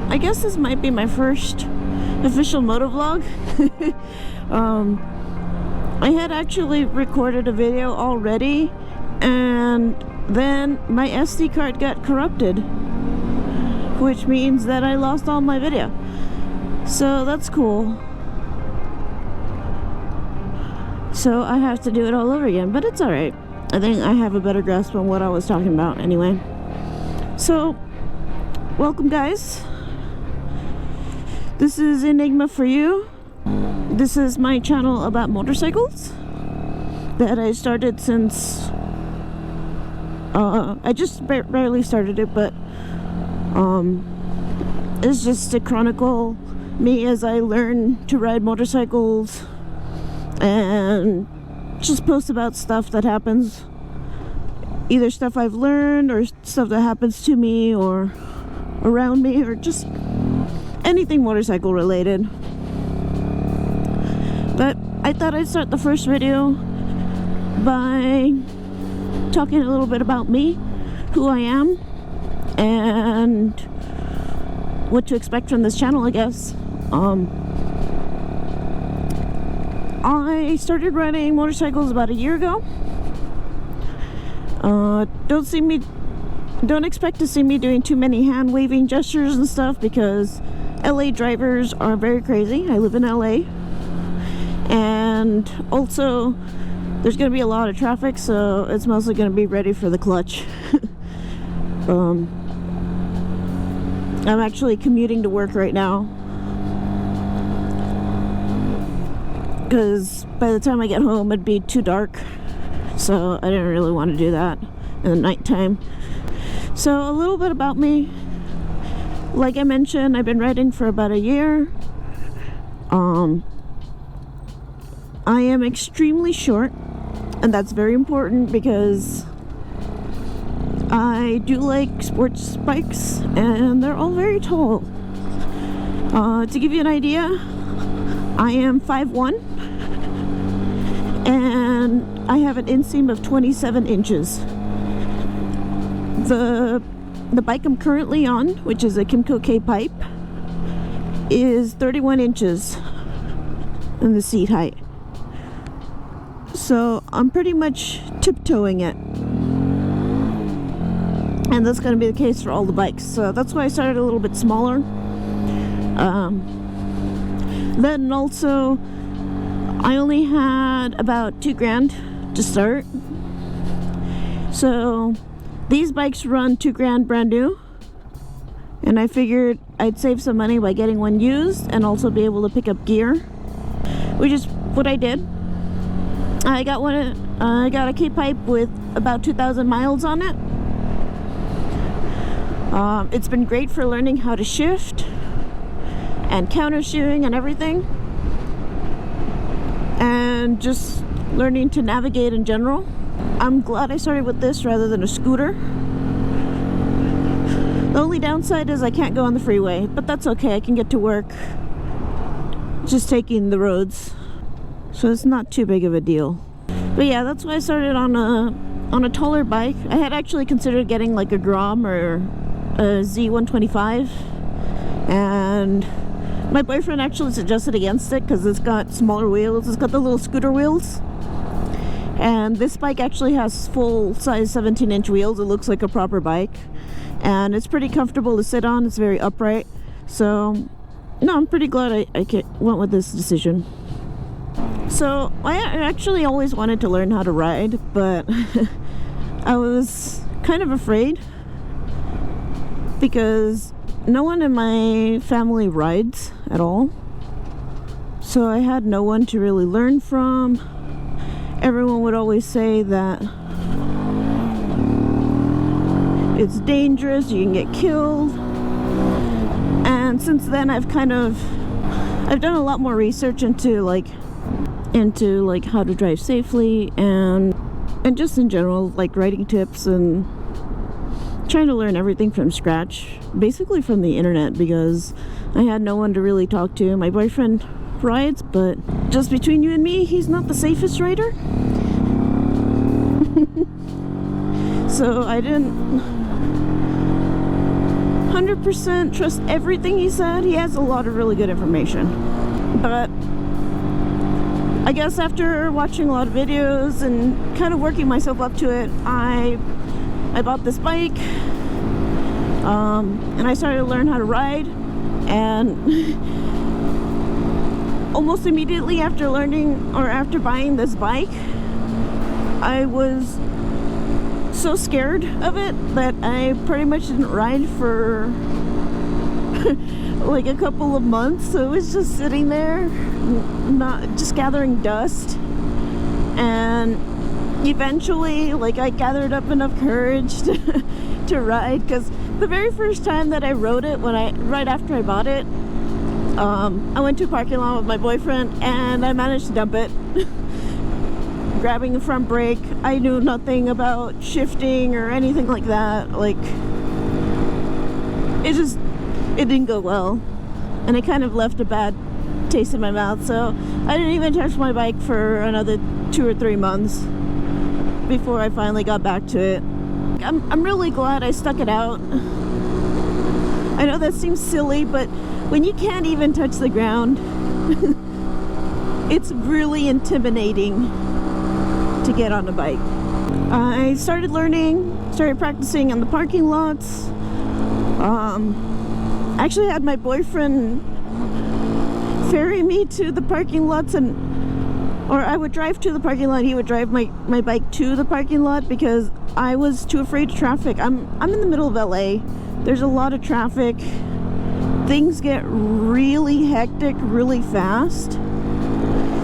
I guess this might be my first official motovlog. I had actually recorded a video already, and then my SD card got corrupted, which means that I lost all my video. So that's cool. So I have to do it all over again, but it's alright. I think I have a better grasp on what I was talking about anyway. So, welcome guys. This is Enigma for You. This is my channel about motorcycles that I started since I just barely started it, but it's just to chronicle me as I learn to ride motorcycles and just post about stuff that happens, either stuff I've learned or stuff that happens to me or around me, or just anything motorcycle related. But I thought I'd start the first video by talking a little bit about me, who I am, and what to expect from this channel, I guess. I started riding motorcycles about a year ago. Don't expect to see me doing too many hand waving gestures and stuff, because LA drivers are very crazy. I live in LA, and also there's going to be a lot of traffic, so it's mostly going to be ready for the clutch. I'm actually commuting to work right now, because by the time I get home it'd be too dark, so I didn't really want to do that in the nighttime. So a little bit about me. Like I mentioned, I've been riding for about a year. I am extremely short, and that's very important because I do like sports bikes, and they're all very tall. To give you an idea, I am 5'1", and I have an inseam of 27 inches. The bike I'm currently on, which is a Kymco K-pipe, is 31 inches in the seat height. So I'm pretty much tiptoeing it. And that's going to be the case for all the bikes. So that's why I started a little bit smaller. Then also, I only had about $2,000 to start. So these bikes run $2,000 brand new, and I figured I'd save some money by getting one used and also be able to pick up gear, which is what I did. I got a K-pipe with about 2,000 miles on it. It's been great for learning how to shift and counter steering and everything, and just learning to navigate in general. I'm glad I started with this rather than a scooter. The only downside is I can't go on the freeway, but that's okay. I can get to work just taking the roads, so it's not too big of a deal. But yeah, that's why I started on a taller bike. I had actually considered getting like a Grom or a Z125, and my boyfriend actually suggested against it because it's got smaller wheels. It's got the little scooter wheels. And this bike actually has full-size 17-inch wheels. It looks like a proper bike. And it's pretty comfortable to sit on. It's very upright. So, no, I'm pretty glad I went with this decision. So, I actually always wanted to learn how to ride, but I was kind of afraid because no one in my family rides at all. So I had no one to really learn from. Everyone would always say that it's dangerous, you can get killed. And since then I've done a lot more research into how to drive safely and just in general, like riding tips, and trying to learn everything from scratch, basically from the internet, because I had no one to really talk to. My boyfriend rides, but just between you and me, he's not the safest rider. So I 100% trust everything he said. He has a lot of really good information. But I guess after watching a lot of videos and kind of working myself up to it, I bought this bike, and I started to learn how to ride. And almost immediately after learning, or after buying this bike, I was so scared of it that I pretty much didn't ride for like a couple of months. So it was just sitting there, not just gathering dust. And eventually, like, I gathered up enough courage to ride, because the very first time that I rode it, right after I bought it, I went to a parking lot with my boyfriend and I managed to dump it. Grabbing the front brake, I knew nothing about shifting or anything like that. Like, it didn't go well, and it kind of left a bad taste in my mouth. So I didn't even touch my bike for another 2 or 3 months before I finally got back to it. I'm really glad I stuck it out. I know that seems silly, but when you can't even touch the ground, it's really intimidating to get on a bike. I started practicing in the parking lots. Actually had my boyfriend ferry me to the parking lots, or I would drive to the parking lot, he would drive my bike to the parking lot, because I was too afraid of traffic. I'm in the middle of LA. There's a lot of traffic. Things get really hectic really fast.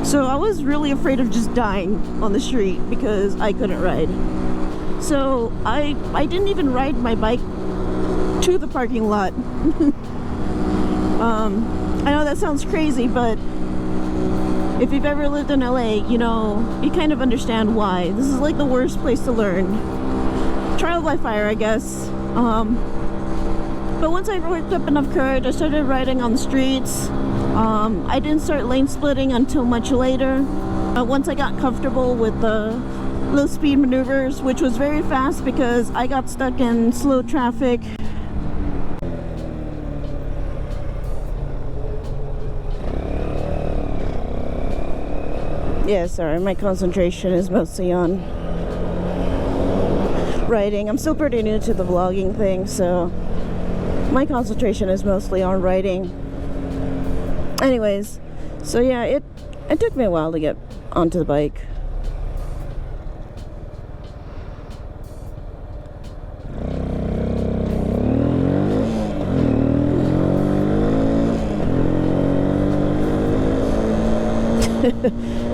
So I was really afraid of just dying on the street because I couldn't ride. So I didn't even ride my bike to the parking lot. I know that sounds crazy, but if you've ever lived in LA, you know, you kind of understand why. This is like the worst place to learn. Trial by fire, I guess. But once I worked up enough courage, I started riding on the streets. I didn't start lane splitting until much later. Once I got comfortable with the low speed maneuvers, which was very fast because I got stuck in slow traffic. Yeah, sorry, my concentration is mostly on writing. I'm still pretty new to the vlogging thing, so my concentration is mostly on writing. Anyways, so yeah, it took me a while to get onto the bike.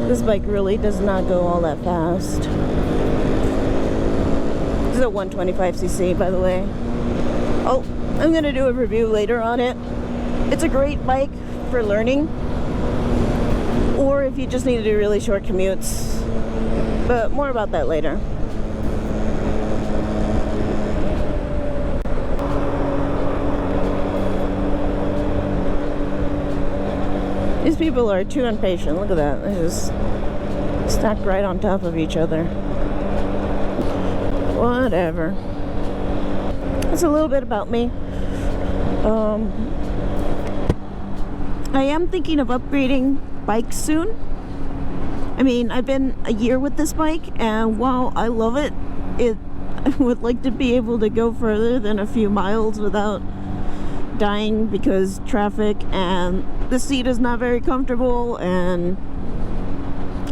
This bike really does not go all that fast. This is a 125cc, by the way. Oh, I'm gonna do a review later on it. It's a great bike for learning, or if you just need to do really short commutes, but more about that later. These people are too impatient. Look at that. They're just stacked right on top of each other. Whatever. That's a little bit about me. I am thinking of upgrading bikes soon. I mean, I've been a year with this bike, and while I love it, I would like to be able to go further than a few miles without dying because traffic, and the seat is not very comfortable, and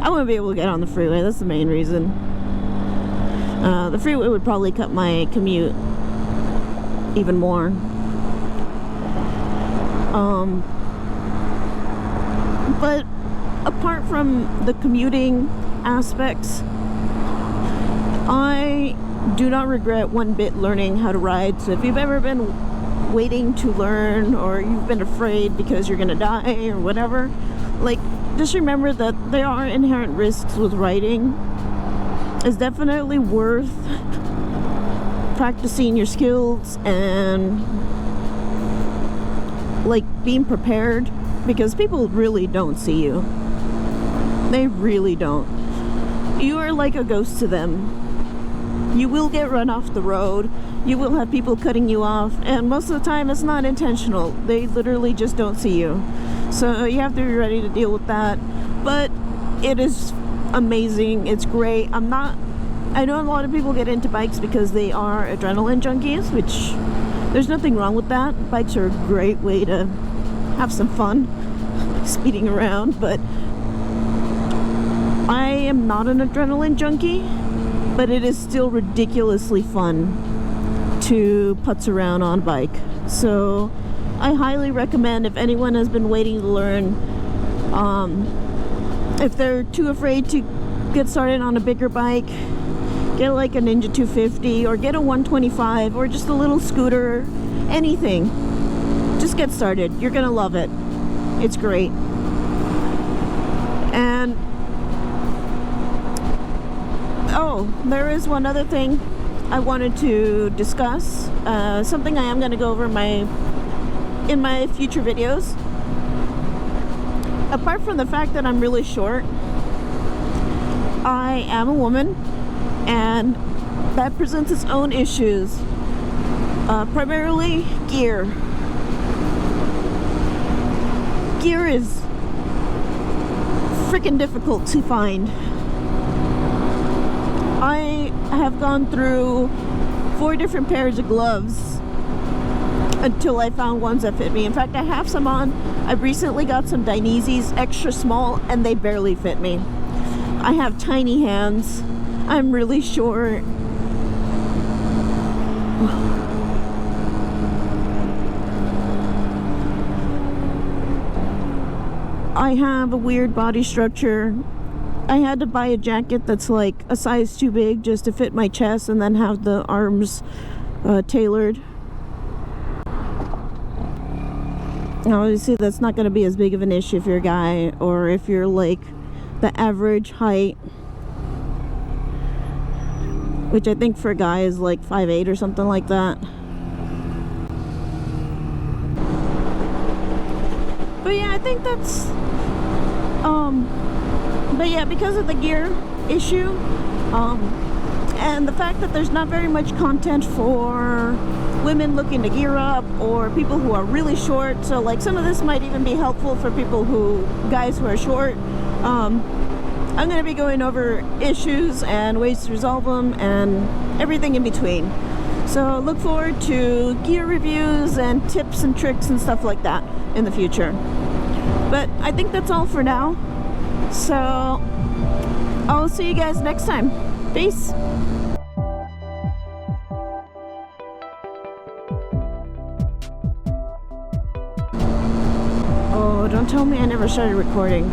I want to be able to get on the freeway. That's the main reason. The freeway would probably cut my commute even more. But apart from the commuting aspects, I do not regret one bit learning how to ride. So if you've ever been waiting to learn, or you've been afraid because you're gonna die or whatever, like, just remember that there are inherent risks with riding. It's definitely worth practicing your skills and like being prepared, because people really don't see you. They really don't. You are like a ghost to them. You will get run off the road. You will have people cutting you off, and most of the time it's not intentional. They literally just don't see you. So you have to be ready to deal with that. But it is amazing. It's great. I know a lot of people get into bikes because they are adrenaline junkies, which there's nothing wrong with that. Bikes are a great way to have some fun speeding around, but I am not an adrenaline junkie, but it is still ridiculously fun to putz around on bike. So I highly recommend, if anyone has been waiting to learn, if they're too afraid to get started on a bigger bike, get like a Ninja 250 or get a 125 or just a little scooter, anything. Just get started. You're gonna love it. It's great. And oh, there is one other thing I wanted to discuss. Something I am gonna go over in my future videos. Apart from the fact that I'm really short, I am a woman, and that presents its own issues. Primarily gear. Gear is freaking difficult to find. I have gone through 4 different pairs of gloves until I found ones that fit me. In fact, I have some on. I recently got some Dainese extra small, and they barely fit me. I have tiny hands. I'm really short. I have a weird body structure. I had to buy a jacket that's like a size too big just to fit my chest, and then have the arms tailored. Now, obviously that's not going to be as big of an issue if you're a guy, or if you're like the average height, which I think for a guy is like 5'8" or something like that. But yeah, I think that's but yeah, because of the gear issue, and the fact that there's not very much content for women looking to gear up, or people who are really short, so like some of this might even be helpful for guys who are short. I'm going to be going over issues and ways to resolve them and everything in between. So look forward to gear reviews and tips and tricks and stuff like that in the future. But I think that's all for now. So I'll see you guys next time. Peace. Oh, don't tell me I never started recording.